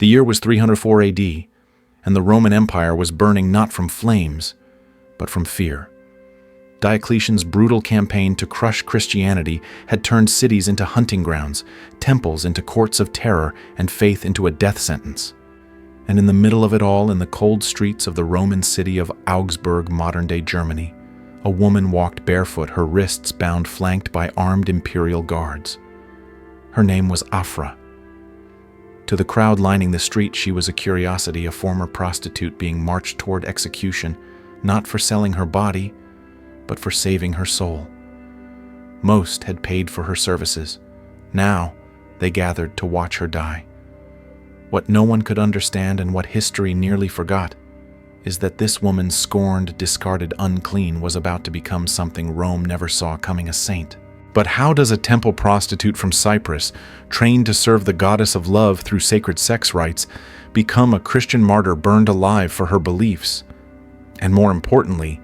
The year was 304 AD, and the Roman Empire was burning not from flames, but from fear. Diocletian's brutal campaign to crush Christianity had turned cities into hunting grounds, temples into courts of terror, and faith into a death sentence. And in the middle of it all, in the cold streets of the Roman city of Augsburg, modern-day Germany, a woman walked barefoot, her wrists bound, flanked by armed imperial guards. Her name was Afra. To the crowd lining the street, she was a curiosity, a former prostitute being marched toward execution, not for selling her body, but for saving her soul. Most had paid for her services. Now they gathered to watch her die. What no one could understand, and what history nearly forgot, is that this woman, scorned, discarded, unclean, was about to become something Rome never saw coming: a saint. But how does a temple prostitute from Cyprus, trained to serve the goddess of love through sacred sex rites, become a Christian martyr burned alive for her beliefs? And more importantly,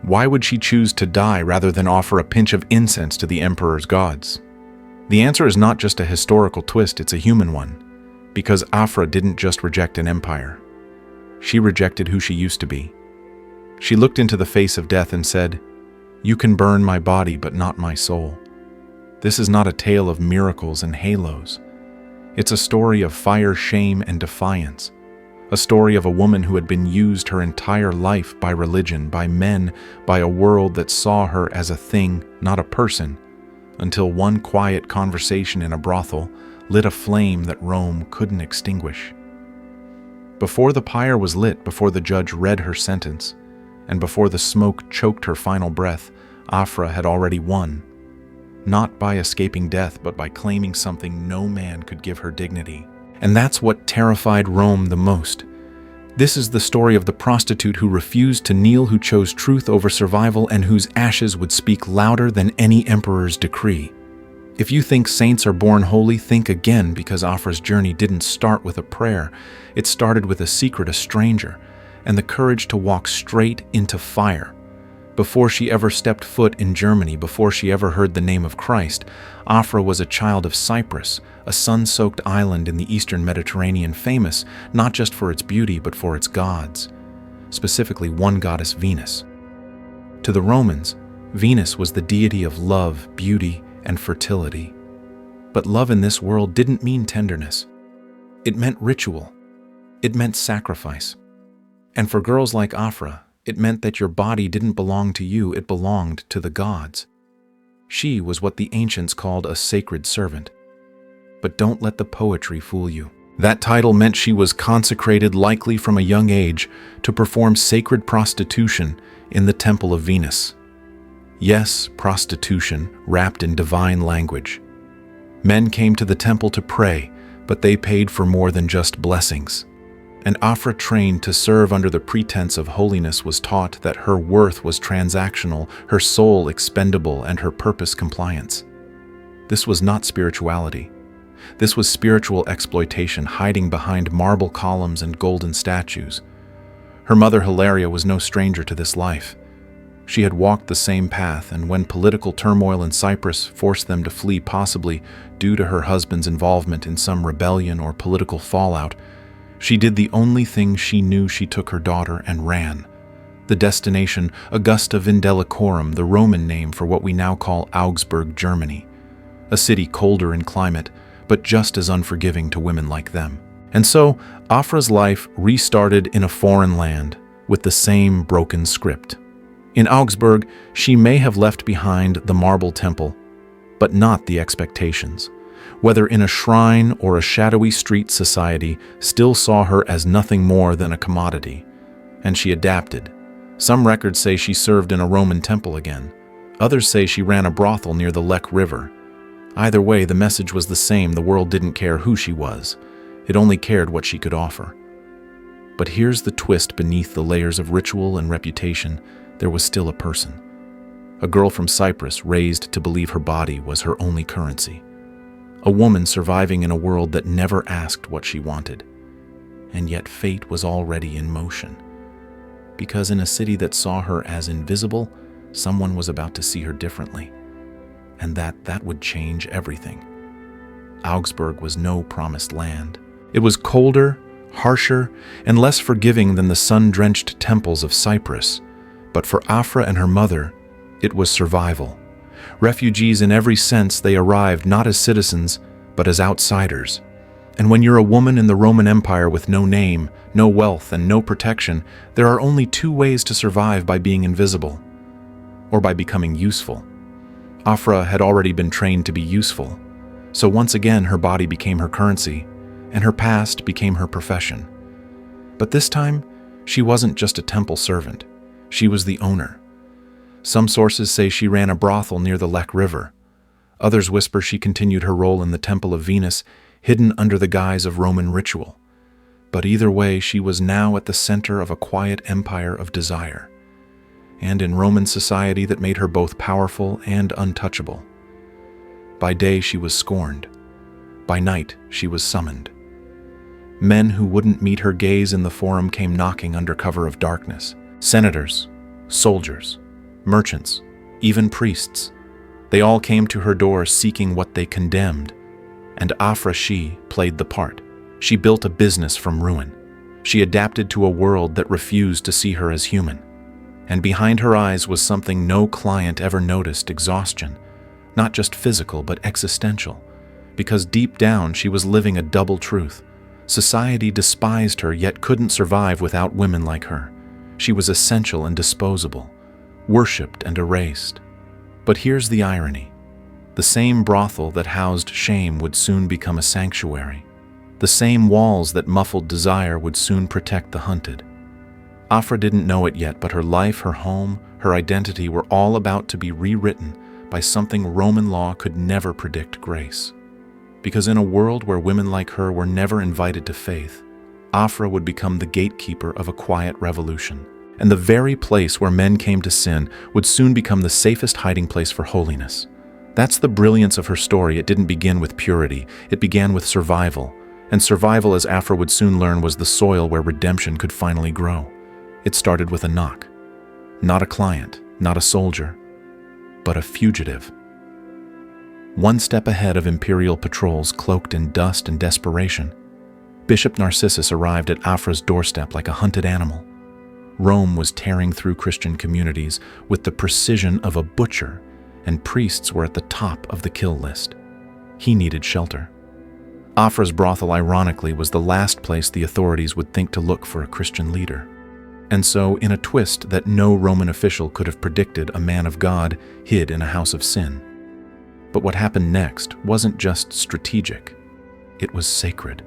why would she choose to die rather than offer a pinch of incense to the emperor's gods? The answer is not just a historical twist, it's a human one. Because Afra didn't just reject an empire. She rejected who she used to be. She looked into the face of death and said, "You can burn my body, but not my soul." This is not a tale of miracles and halos. It's a story of fire, shame, and defiance. A story of a woman who had been used her entire life by religion, by men, by a world that saw her as a thing, not a person, until one quiet conversation in a brothel lit a flame that Rome couldn't extinguish. Before the pyre was lit, before the judge read her sentence, and before the smoke choked her final breath, Afra had already won. Not by escaping death, but by claiming something no man could give her: dignity. And that's what terrified Rome the most. This is the story of the prostitute who refused to kneel, who chose truth over survival, and whose ashes would speak louder than any emperor's decree. If you think saints are born holy, think again, because Afra's journey didn't start with a prayer. It started with a secret, a stranger, and the courage to walk straight into fire. Before she ever stepped foot in Germany, before she ever heard the name of Christ, Afra was a child of Cyprus, a sun-soaked island in the eastern Mediterranean, famous not just for its beauty but for its gods, specifically one goddess, Venus. To the Romans, Venus was the deity of love, beauty, and fertility. But love in this world didn't mean tenderness. It meant ritual. It meant sacrifice. And for girls like Afra, it meant that your body didn't belong to you, it belonged to the gods. She was what the ancients called a sacred servant. But don't let the poetry fool you. That title meant she was consecrated, likely from a young age, to perform sacred prostitution in the temple of Venus. Yes, prostitution, wrapped in divine language. Men came to the temple to pray, but they paid for more than just blessings. And Afra, trained to serve under the pretense of holiness, was taught that her worth was transactional, her soul expendable, and her purpose compliance. This was not spirituality. This was spiritual exploitation, hiding behind marble columns and golden statues. Her mother, Hilaria, was no stranger to this life. She had walked the same path, and when political turmoil in Cyprus forced them to flee, possibly due to her husband's involvement in some rebellion or political fallout, she did the only thing she knew. She took her daughter and ran. The destination, Augusta Vindelicorum, the Roman name for what we now call Augsburg, Germany. A city colder in climate, but just as unforgiving to women like them. And so, Afra's life restarted in a foreign land with the same broken script. In Augsburg, she may have left behind the marble temple, but not the expectations. Whether in a shrine or a shadowy street, society still saw her as nothing more than a commodity, and she adapted. Some records say she served in a Roman temple again. Others say she ran a brothel near the Lech River. Either way, the message was the same: the world didn't care who she was. It only cared what she could offer. But here's the twist: beneath the layers of ritual and reputation, there was still a person. A girl from Cyprus, raised to believe her body was her only currency. A woman surviving in a world that never asked what she wanted. And yet fate was already in motion. Because in a city that saw her as invisible, someone was about to see her differently. And that would change everything. Augsburg was no promised land. It was colder, harsher, and less forgiving than the sun-drenched temples of Cyprus. But for Afra and her mother, it was survival. Refugees in every sense, they arrived not as citizens, but as outsiders. And when you're a woman in the Roman Empire with no name, no wealth, and no protection, there are only two ways to survive: by being invisible, or by becoming useful. Afra had already been trained to be useful, so once again her body became her currency, and her past became her profession. But this time, she wasn't just a temple servant. She was the owner. Some sources say she ran a brothel near the Lech River. Others whisper she continued her role in the Temple of Venus, hidden under the guise of Roman ritual. But either way, she was now at the center of a quiet empire of desire, and in Roman society that made her both powerful and untouchable. By day she was scorned. By night she was summoned. Men who wouldn't meet her gaze in the forum came knocking under cover of darkness. Senators, soldiers, merchants, even priests. They all came to her door seeking what they condemned. And Afra, she played the part. She built a business from ruin. She adapted to a world that refused to see her as human. And behind her eyes was something no client ever noticed: exhaustion. Not just physical, but existential. Because deep down, she was living a double truth. Society despised her, yet couldn't survive without women like her. She was essential and disposable, worshipped and erased. But here's the irony. The same brothel that housed shame would soon become a sanctuary. The same walls that muffled desire would soon protect the hunted. Afra didn't know it yet, but her life, her home, her identity were all about to be rewritten by something Roman law could never predict: grace. Because in a world where women like her were never invited to faith, Afra would become the gatekeeper of a quiet revolution. And the very place where men came to sin would soon become the safest hiding place for holiness. That's the brilliance of her story. It didn't begin with purity. It began with survival. And survival, as Afra would soon learn, was the soil where redemption could finally grow. It started with a knock. Not a client, not a soldier, but a fugitive. One step ahead of imperial patrols, cloaked in dust and desperation, Bishop Narcissus arrived at Afra's doorstep like a hunted animal. Rome was tearing through Christian communities with the precision of a butcher, and priests were at the top of the kill list. He needed shelter. Afra's brothel, ironically, was the last place the authorities would think to look for a Christian leader. And so, in a twist that no Roman official could have predicted, a man of God hid in a house of sin. But what happened next wasn't just strategic, it was sacred.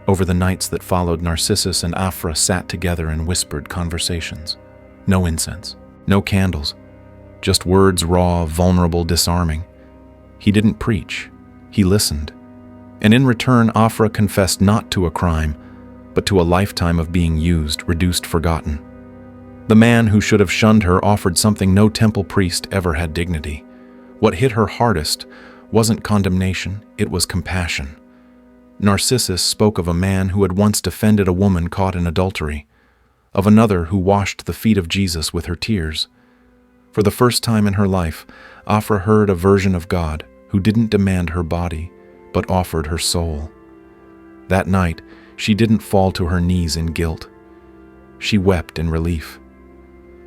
Over the nights that followed, Narcissus and Afra sat together in whispered conversations. No incense, no candles, just words, raw, vulnerable, disarming. He didn't preach, he listened. And in return, Afra confessed not to a crime, but to a lifetime of being used, reduced, forgotten. The man who should have shunned her offered something no temple priest ever had: dignity. What hit her hardest wasn't condemnation, it was compassion. Narcissus spoke of a man who had once defended a woman caught in adultery, of another who washed the feet of Jesus with her tears. For the first time in her life, Afra heard a version of God who didn't demand her body, but offered her soul. That night, she didn't fall to her knees in guilt. She wept in relief,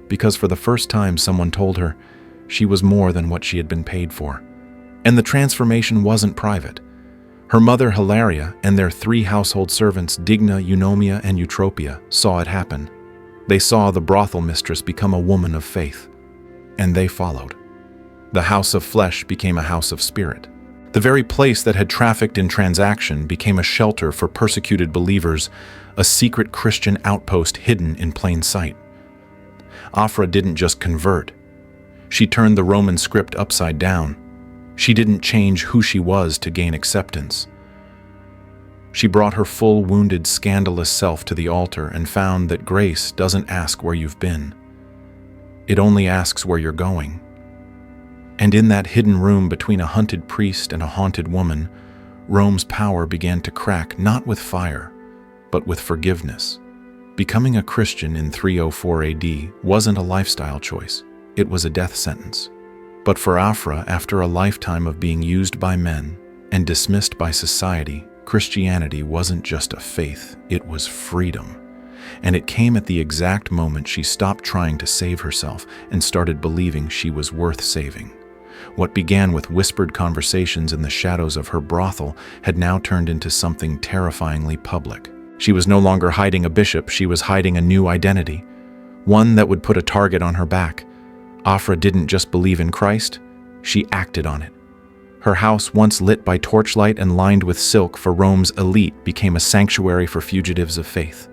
because for the first time someone told her she was more than what she had been paid for. And the transformation wasn't private. Her mother Hilaria and their 3 household servants, Digna, Eunomia, and Eutropia, saw it happen. They saw the brothel mistress become a woman of faith, and they followed. The house of flesh became a house of spirit. The very place that had trafficked in transaction became a shelter for persecuted believers, a secret Christian outpost hidden in plain sight. Afra didn't just convert. She turned the Roman script upside down. She didn't change who she was to gain acceptance. She brought her full, wounded, scandalous self to the altar and found that grace doesn't ask where you've been. It only asks where you're going. And in that hidden room between a hunted priest and a haunted woman, Rome's power began to crack, not with fire, but with forgiveness. Becoming a Christian in 304 AD wasn't a lifestyle choice. It was a death sentence. But for Afra, after a lifetime of being used by men and dismissed by society, Christianity wasn't just a faith, it was freedom. And it came at the exact moment she stopped trying to save herself and started believing she was worth saving. What began with whispered conversations in the shadows of her brothel had now turned into something terrifyingly public. She was no longer hiding a bishop, she was hiding a new identity, one that would put a target on her back. Afra didn't just believe in Christ, she acted on it. Her house, once lit by torchlight and lined with silk for Rome's elite, became a sanctuary for fugitives of faith.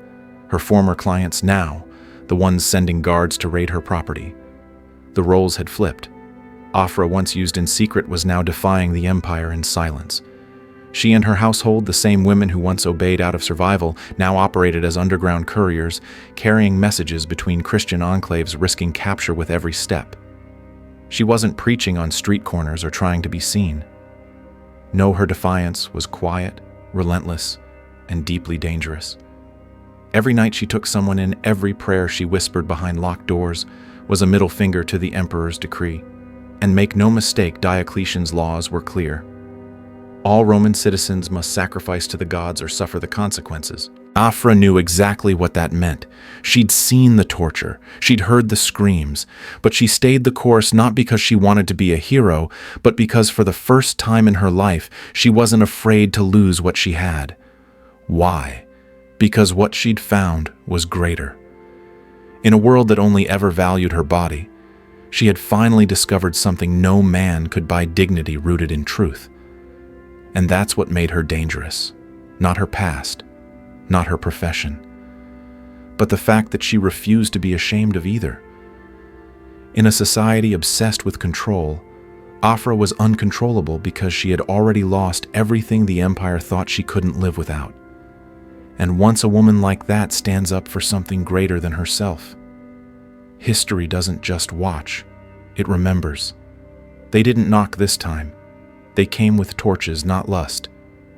Her former clients now, the ones sending guards to raid her property. The roles had flipped. Afra, once used in secret, was now defying the empire in silence. She and her household, the same women who once obeyed out of survival, now operated as underground couriers, carrying messages between Christian enclaves, risking capture with every step. She wasn't preaching on street corners or trying to be seen. No, her defiance was quiet, relentless, and deeply dangerous. Every night she took someone in, every prayer she whispered behind locked doors was a middle finger to the emperor's decree. And make no mistake, Diocletian's laws were clear. All Roman citizens must sacrifice to the gods or suffer the consequences. Afra knew exactly what that meant. She'd seen the torture, she'd heard the screams, but she stayed the course not because she wanted to be a hero, but because for the first time in her life, she wasn't afraid to lose what she had. Why? Because what she'd found was greater. In a world that only ever valued her body, she had finally discovered something no man could buy: dignity rooted in truth. And that's what made her dangerous. Not her past, not her profession, but the fact that she refused to be ashamed of either. In a society obsessed with control, Afra was uncontrollable because she had already lost everything the empire thought she couldn't live without. And once a woman like that stands up for something greater than herself, history doesn't just watch, it remembers. They didn't knock this time. They came with torches, not lust,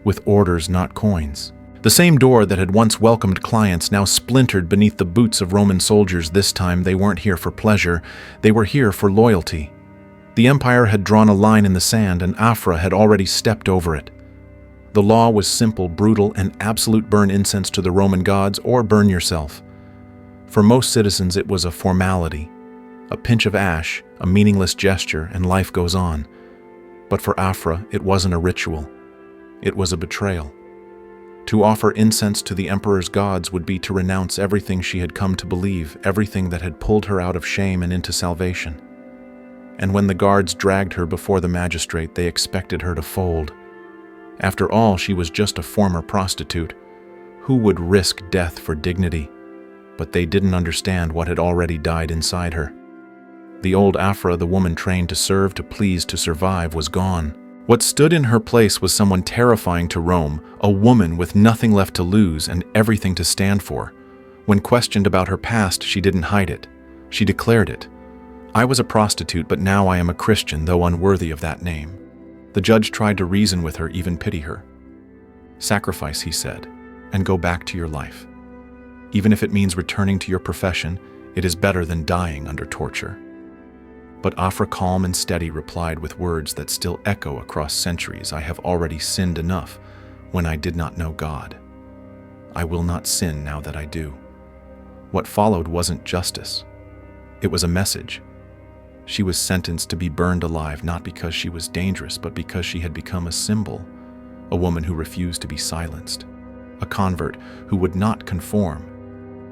with orders, not coins. The same door that had once welcomed clients now splintered beneath the boots of Roman soldiers. This time they weren't here for pleasure, they were here for loyalty. The empire had drawn a line in the sand, and Afra had already stepped over it. The law was simple, brutal, and absolute: burn incense to the Roman gods or burn yourself. For most citizens it was a formality, a pinch of ash, a meaningless gesture, and life goes on. But for Afra, it wasn't a ritual. It was a betrayal. To offer incense to the emperor's gods would be to renounce everything she had come to believe, everything that had pulled her out of shame and into salvation. And when the guards dragged her before the magistrate, they expected her to fold. After all, she was just a former prostitute. Who would risk death for dignity? But they didn't understand what had already died inside her. The old Afra, the woman trained to serve, to please, to survive, was gone. What stood in her place was someone terrifying to Rome, a woman with nothing left to lose and everything to stand for. When questioned about her past, she didn't hide it. She declared it. "I was a prostitute, but now I am a Christian, though unworthy of that name." The judge tried to reason with her, even pity her. "Sacrifice," he said, "and go back to your life. Even if it means returning to your profession, it is better than dying under torture." But Afra, calm and steady, replied with words that still echo across centuries, "I have already sinned enough when I did not know God. I will not sin now that I do." What followed wasn't justice. It was a message. She was sentenced to be burned alive, not because she was dangerous, but because she had become a symbol, a woman who refused to be silenced, a convert who would not conform.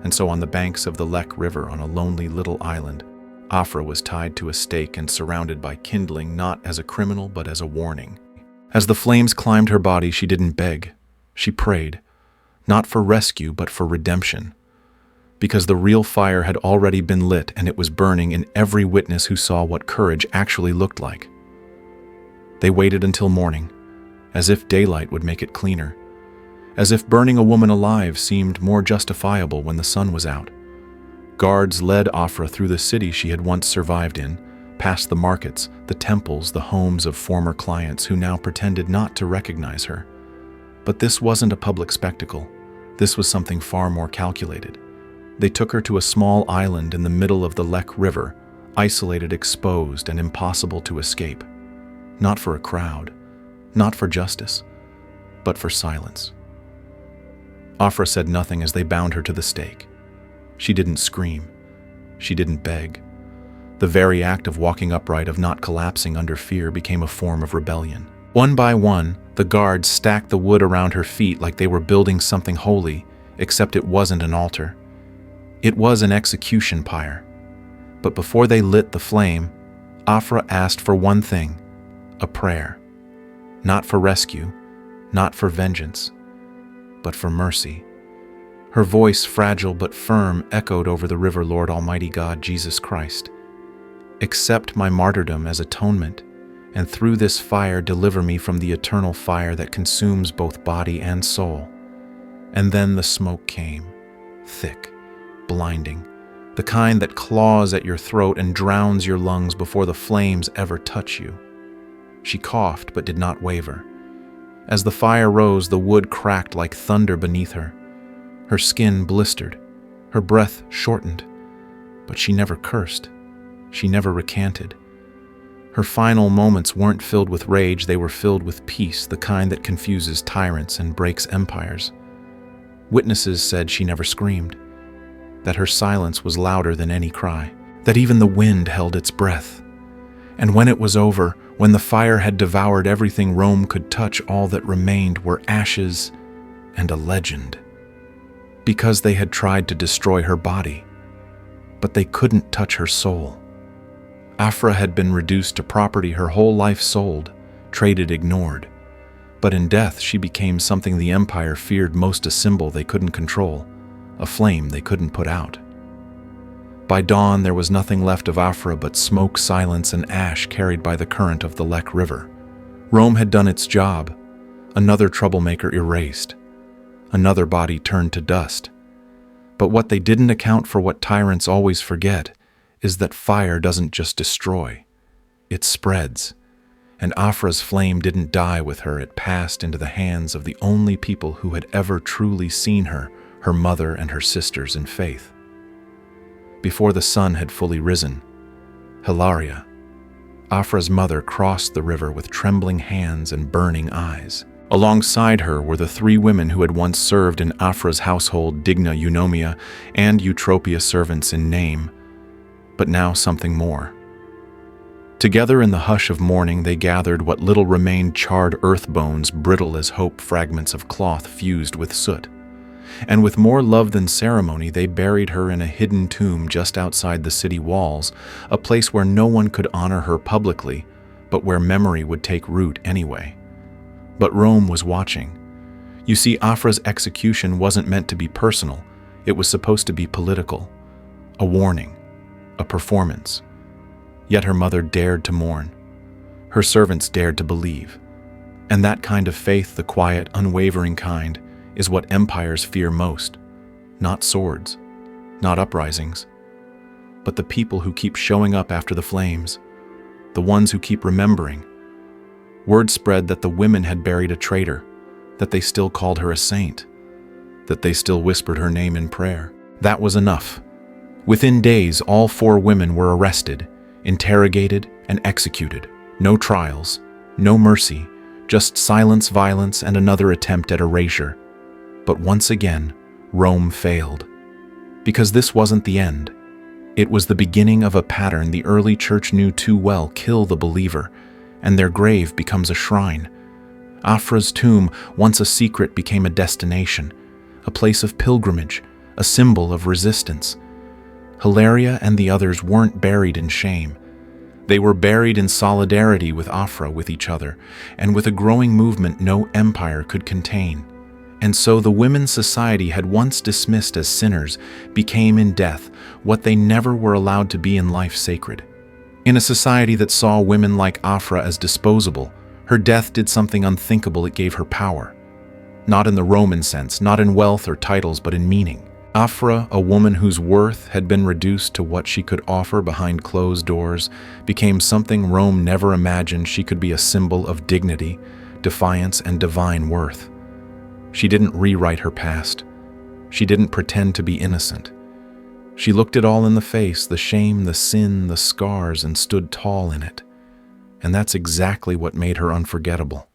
And so on the banks of the Lech River, on a lonely little island, Afra was tied to a stake and surrounded by kindling, not as a criminal, but as a warning. As the flames climbed her body, she didn't beg. She prayed, not for rescue, but for redemption. Because the real fire had already been lit, and it was burning in every witness who saw what courage actually looked like. They waited until morning, as if daylight would make it cleaner, as if burning a woman alive seemed more justifiable when the sun was out. Guards led Afra through the city she had once survived in, past the markets, the temples, the homes of former clients who now pretended not to recognize her. But this wasn't a public spectacle. This was something far more calculated. They took her to a small island in the middle of the Lech River, isolated, exposed, and impossible to escape. Not for a crowd, not for justice, but for silence. Afra said nothing as they bound her to the stake. She didn't scream. She didn't beg. The very act of walking upright, of not collapsing under fear, became a form of rebellion. One by one, the guards stacked the wood around her feet like they were building something holy, except it wasn't an altar. It was an execution pyre. But before they lit the flame, Afra asked for one thing, a prayer. Not for rescue, not for vengeance, but for mercy. Her voice, fragile but firm, echoed over the river. Lord Almighty God, Jesus Christ, accept my martyrdom as atonement, and through this fire deliver me from the eternal fire that consumes both body and soul. And then the smoke came, thick, blinding, the kind that claws at your throat and drowns your lungs before the flames ever touch you. She coughed but did not waver. As the fire rose, the wood cracked like thunder beneath her. Her skin blistered, her breath shortened, but she never cursed. She never recanted. Her final moments weren't filled with rage, they were filled with peace, the kind that confuses tyrants and breaks empires. Witnesses said she never screamed, that her silence was louder than any cry, that even the wind held its breath. And when it was over, when the fire had devoured everything Rome could touch, all that remained were ashes and a legend. Because they had tried to destroy her body, but they couldn't touch her soul. Afra had been reduced to property, her whole life sold, traded, ignored. But in death she became something the empire feared most, a symbol they couldn't control, a flame they couldn't put out. By dawn there was nothing left of Afra but smoke, silence, and ash carried by the current of the Lech River. Rome had done its job, another troublemaker erased, another body turned to dust. But what they didn't account for, what tyrants always forget, is that fire doesn't just destroy, it spreads. And Afra's flame didn't die with her, it passed into the hands of the only people who had ever truly seen her, her mother and her sisters in faith. Before the sun had fully risen, Hilaria, Afra's mother, crossed the river with trembling hands and burning eyes. Alongside her were the three women who had once served in Afra's household, Digna, Eunomia, and Eutropia, servants in name, but now something more. Together in the hush of morning they gathered what little remained, charred earth bones, brittle as hope, fragments of cloth fused with soot. And with more love than ceremony they buried her in a hidden tomb just outside the city walls, a place where no one could honor her publicly, but where memory would take root anyway. But Rome was watching. You see, Afra's execution wasn't meant to be personal, it was supposed to be political. A warning, a performance. Yet her mother dared to mourn. Her servants dared to believe. And that kind of faith, the quiet, unwavering kind, is what empires fear most. Not swords, not uprisings, but the people who keep showing up after the flames, the ones who keep remembering. Word spread that the women had buried a traitor, that they still called her a saint, that they still whispered her name in prayer. That was enough. Within days, all four women were arrested, interrogated, and executed. No trials, no mercy, just silence, violence, and another attempt at erasure. But once again, Rome failed. Because this wasn't the end. It was the beginning of a pattern the early church knew too well: kill the believer, and their grave becomes a shrine. Afra's tomb, once a secret, became a destination, a place of pilgrimage, a symbol of resistance. Hilaria and the others weren't buried in shame. They were buried in solidarity with Afra, with each other, and with a growing movement no empire could contain. And so the women's society had once dismissed as sinners became in death what they never were allowed to be in life: sacred. In a society that saw women like Afra as disposable, her death did something unthinkable: it gave her power. Not in the Roman sense, not in wealth or titles, but in meaning. Afra, a woman whose worth had been reduced to what she could offer behind closed doors, became something Rome never imagined. She could be a symbol of dignity, defiance, and divine worth. She didn't rewrite her past. She didn't pretend to be innocent. She looked it all in the face, the shame, the sin, the scars, and stood tall in it. And that's exactly what made her unforgettable.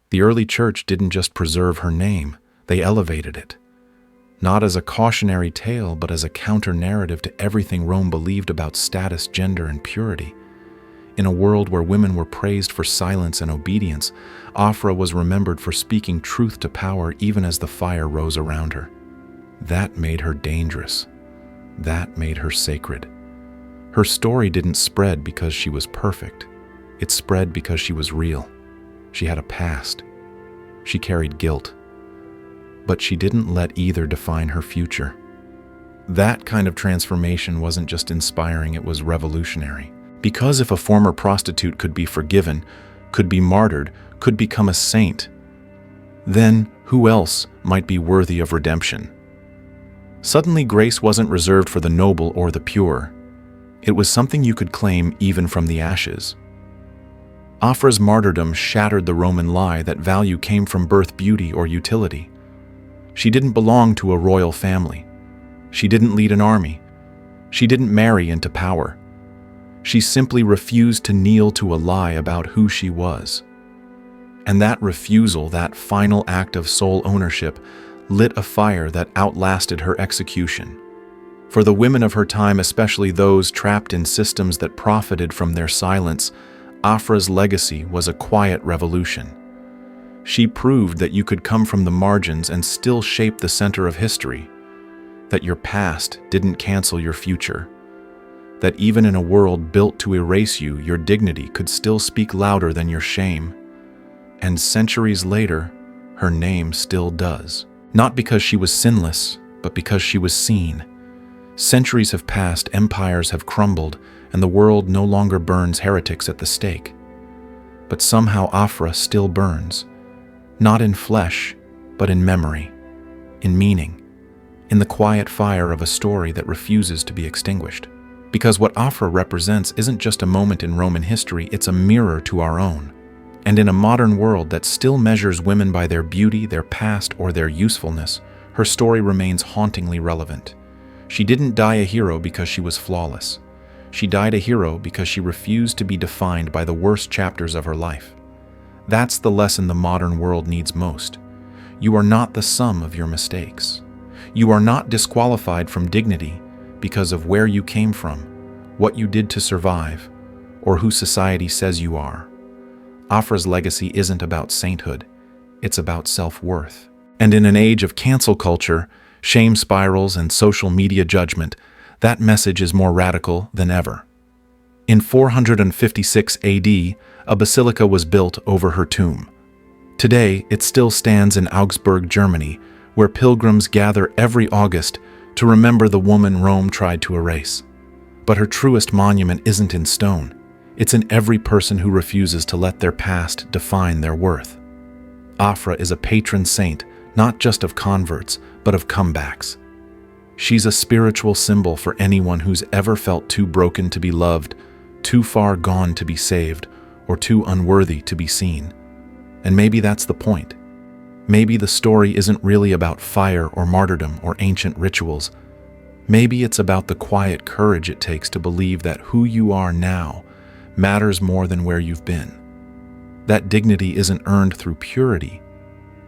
The early church didn't just preserve her name, they elevated it. Not as a cautionary tale, but as a counter-narrative to everything Rome believed about status, gender, and purity. In a world where women were praised for silence and obedience, Afra was remembered for speaking truth to power even as the fire rose around her. That made her dangerous. That made her sacred. Her story didn't spread because she was perfect. It spread because she was real. She had a past. She carried guilt. But she didn't let either define her future. That kind of transformation wasn't just inspiring, it was revolutionary. Because if a former prostitute could be forgiven, could be martyred, could become a saint, then who else might be worthy of redemption? Suddenly, grace wasn't reserved for the noble or the pure. It was something you could claim even from the ashes. Afra's martyrdom shattered the Roman lie that value came from birth, beauty, or utility. She didn't belong to a royal family. She didn't lead an army. She didn't marry into power. She simply refused to kneel to a lie about who she was. And that refusal, that final act of soul ownership, lit a fire that outlasted her execution. For the women of her time, especially those trapped in systems that profited from their silence, Afra's legacy was a quiet revolution. She proved that you could come from the margins and still shape the center of history, that your past didn't cancel your future, that even in a world built to erase you, your dignity could still speak louder than your shame. And centuries later, her name still does. Not because she was sinless, but because she was seen. Centuries have passed, empires have crumbled, and the world no longer burns heretics at the stake. But somehow Afra still burns, not in flesh, but in memory, in meaning, in the quiet fire of a story that refuses to be extinguished. Because what Afra represents isn't just a moment in Roman history, it's a mirror to our own. And in a modern world that still measures women by their beauty, their past, or their usefulness, her story remains hauntingly relevant. She didn't die a hero because she was flawless. She died a hero because she refused to be defined by the worst chapters of her life. That's the lesson the modern world needs most. You are not the sum of your mistakes. You are not disqualified from dignity because of where you came from, what you did to survive, or who society says you are. Afra's legacy isn't about sainthood, it's about self-worth. And in an age of cancel culture, shame spirals, and social media judgment, that message is more radical than ever. In 456 AD, a basilica was built over her tomb. Today, it still stands in Augsburg, Germany, where pilgrims gather every August to remember the woman Rome tried to erase. But her truest monument isn't in stone. It's in every person who refuses to let their past define their worth. Afra is a patron saint, not just of converts, but of comebacks. She's a spiritual symbol for anyone who's ever felt too broken to be loved, too far gone to be saved, or too unworthy to be seen. And maybe that's the point. Maybe the story isn't really about fire or martyrdom or ancient rituals. Maybe it's about the quiet courage it takes to believe that who you are now matters more than where you've been. That dignity isn't earned through purity,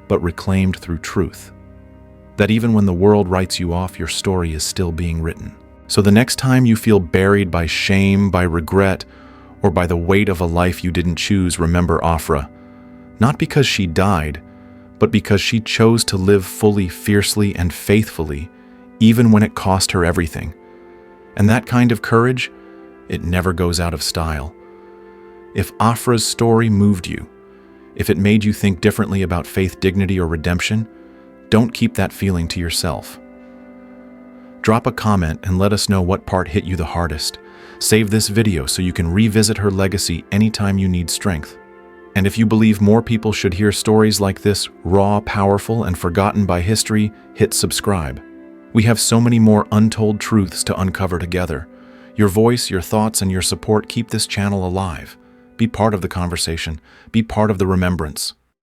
but reclaimed through truth. That even when the world writes you off, your story is still being written. So the next time you feel buried by shame, by regret, or by the weight of a life you didn't choose, remember Afra. Not because she died, but because she chose to live fully, fiercely, and faithfully, even when it cost her everything. And that kind of courage, it never goes out of style. If Afra's story moved you, if it made you think differently about faith, dignity, or redemption, don't keep that feeling to yourself. Drop a comment and let us know what part hit you the hardest. Save this video so you can revisit her legacy anytime you need strength. And if you believe more people should hear stories like this, raw, powerful, and forgotten by history, hit subscribe. We have so many more untold truths to uncover together. Your voice, your thoughts, and your support keep this channel alive. Be part of the conversation. Be part of the remembrance.